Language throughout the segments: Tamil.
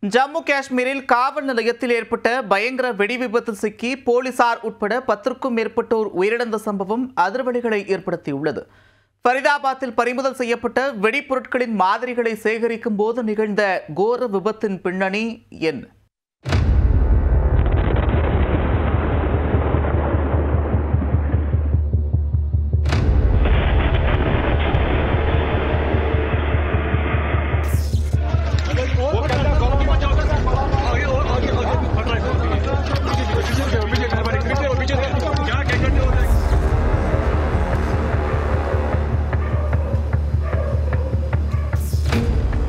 ஜம்மு காஷ்மீரில் காவல் நிலையத்தில் ஏற்பட்ட பயங்கர வெடிவிபத்தில் சிக்கி போலீசார் உட்பட 10க்கும் மேற்பட்டோர் உயிரிழந்த சம்பவம் அதிர்வலிகளை ஏற்படுத்தியுள்ளது. ஃபரிதாபாத்தில் பறிமுதல் செய்யப்பட்ட வெடிப்பொருட்களின் மாதிரிகளை சேகரிக்கும் போது நிகழ்ந்த கோர விபத்தின் பின்னணி என்ன?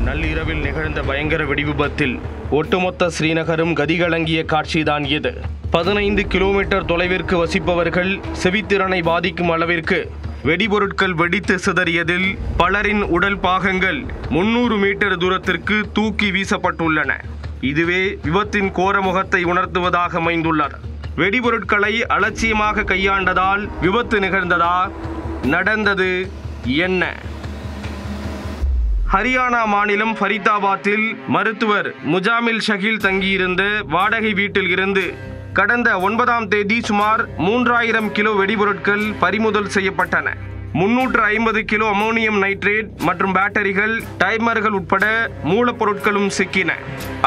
நள்ளிரவில் நிகழ்ந்த பயங்கர வெடிவிபத்தில் ஒட்டுமொத்த ஸ்ரீநகரும் கதிகலங்கிய காட்சிதான் இது. 15 கிலோமீட்டர் தொலைவிற்கு வசிப்பவர்கள் செவித்திறனை பாதிக்கும் அளவிற்கு வெடிபொருட்கள் வெடித்து சிதறியதில் பலரின் உடல் பாகங்கள் 300 மீட்டர் தூரத்திற்கு தூக்கி வீசப்பட்டுள்ளன. இதுவே விபத்தின் கோரமுகத்தை உணர்த்துவதாக அமைந்துள்ளது. வெடிபொருட்களை அலட்சியமாக கையாண்டதால் விபத்து நிகழ்ந்ததா? நடந்தது என்ன? ஹரியானா மாநிலம் ஃபரிதாபாத்தில் மருத்துவர் முஜாமில் ஷகீல் தங்கியிருந்த வாடகை வீட்டில் இருந்து கடந்த 9ஆம் தேதி சுமார் 3000 கிலோ வெடிபொருட்கள் பறிமுதல் செய்யப்பட்டன. 350 கிலோ அமோனியம் நைட்ரேட் மற்றும் பேட்டரிகள், டைமர்கள் உட்பட மூலப்பொருட்களும் சிக்கின.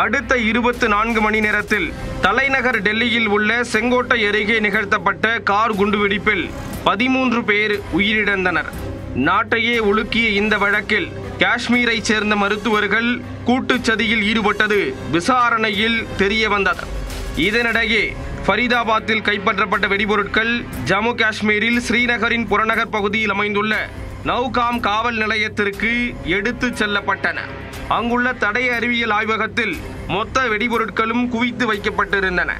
அடுத்த 24 மணி நேரத்தில் தலைநகர் டெல்லியில் உள்ள செங்கோட்டை அருகே நிகழ்த்தப்பட்ட கார் குண்டுவெடிப்பில் 13 பேர் உயிரிழந்தனர். நாட்டையே உலுக்கிய இந்த வழக்கில் காஷ்மீரை சேர்ந்த மருத்துவர்கள் கூட்டுச்சதியில் ஈடுபட்டது விசாரணையில் தெரிய வந்தது. இதனிடையே ஃபரிதாபாத்தில் கைப்பற்றப்பட்ட வெடிபொருட்கள் ஜம்மு காஷ்மீரில் ஸ்ரீநகரின் புறநகர் பகுதியில் அமைந்துள்ள நௌகாம் காவல் நிலையத்திற்கு எடுத்து செல்லப்பட்டன. அங்குள்ள தடய அறிவியல் ஆய்வகத்தில் மொத்த வெடிபொருட்களும் குவித்து வைக்கப்பட்டிருந்தன.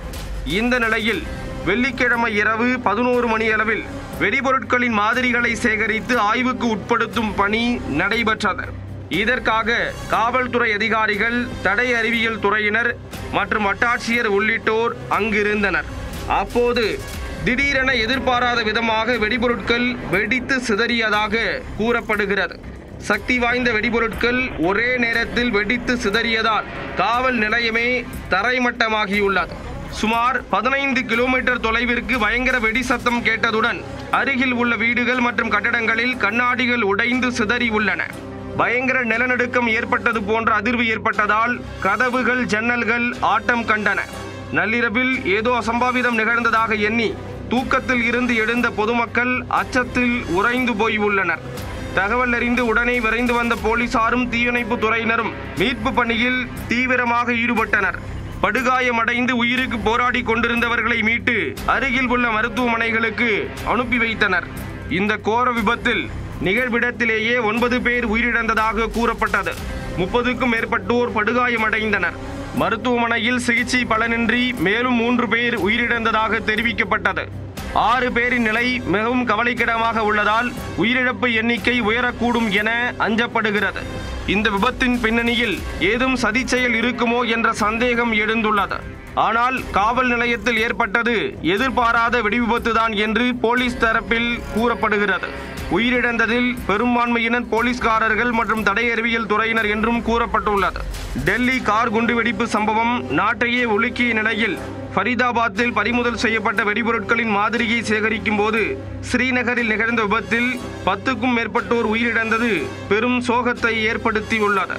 இந்த நிலையில் வெள்ளிக்கிழமை இரவு 11 மணி அளவில் வெடிபொருட்களின் மாதிரிகளை சேகரித்து ஆய்வுக்கு உட்படுத்தும் பணி நடைபெற்றது. இதற்காக காவல்துறை அதிகாரிகள், தடய அறிவியல் துறையினர் மற்றும் வட்டாட்சியர் உள்ளிட்டோர் அங்கிருந்தனர். அப்போது திடீரென எதிர்பாராத விதமாக வெடிபொருட்கள் வெடித்து சிதறியதாக கூறப்படுகிறது. சக்தி வாய்ந்த வெடிபொருட்கள் ஒரே நேரத்தில் வெடித்து சிதறியதால் காவல் நிலையமே தரைமட்டமாகியுள்ளது. சுமார் 15 கிலோமீட்டர் தொலைவிற்கு பயங்கர வெடி சத்தம் கேட்டதுடன் அருகில் உள்ள வீடுகள் மற்றும் கட்டடங்களில் கண்ணாடிகள் உடைந்து சிதறி உள்ளன. பயங்கர நிலநடுக்கம் ஏற்பட்டது போன்ற அதிர்வு ஏற்பட்டதால் கதவுகள், ஜன்னல்கள் ஆட்டம் கண்டன. நள்ளிரவில் ஏதோ அசம்பாவிதம் நிகழ்ந்ததாக எண்ணி தூக்கத்தில் இருந்து எழுந்த பொதுமக்கள் அச்சத்தில் உறைந்து போய் உள்ளனர். தகவல் அறிந்து உடனே விரைந்து வந்த போலீசாரும் தீயணைப்பு துறையினரும் மீட்பு பணியில் தீவிரமாக ஈடுபட்டனர். படுகாயமடைந்து உயிருக்கு போராடி கொண்டிருந்தவர்களை மீட்டு அருகில் உள்ள மருத்துவமனைகளுக்கு அனுப்பி வைத்தனர். இந்த கோர விபத்தில் நிகழ்விடத்திலேயே 9 பேர் உயிரிழந்ததாக கூறப்பட்டது. 30க்கும் மேற்பட்டோர் படுகாயமடைந்தனர். மருத்துவமனையில் சிகிச்சை பலனின்றி மேலும் 3 பேர் உயிரிழந்ததாக தெரிவிக்கப்பட்டது. 6 பேரின் நிலை மிகவும் கவலைக்கிடமாக உள்ளதால் உயிரிழப்பு எண்ணிக்கை உயரக்கூடும் என அஞ்சப்படுகிறது. இந்த விபத்தின் பின்னணியில் ஏதும் சதி செயல் இருக்குமோ என்ற சந்தேகம் எழுந்துள்ளது. ஆனால் காவல் நிலையத்தில் ஏற்பட்டது எதிர்பாராத வெடிவிபத்துதான் என்று போலீஸ் தரப்பில் கூறப்படுகிறது. உயிரிழந்ததில் பெரும்பான்மையினர் போலீஸ்காரர்கள் மற்றும் தடய அறிவியல் துறையினர் என்றும் கூறப்பட்டுள்ளது. டெல்லி கார் குண்டுவெடிப்பு சம்பவம் நாட்டையே உலுக்கிய நிலையில் ஃபரிதாபாத்தில் பறிமுதல் செய்யப்பட்ட வெடிபொருட்களின் மாதிரியை சேகரிக்கும் போது ஸ்ரீநகரில் நிகழ்ந்த விபத்தில் 10க்கும் மேற்பட்டோர் உயிரிழந்தது பெரும் சோகத்தை ஏற்படுத்தியுள்ளது.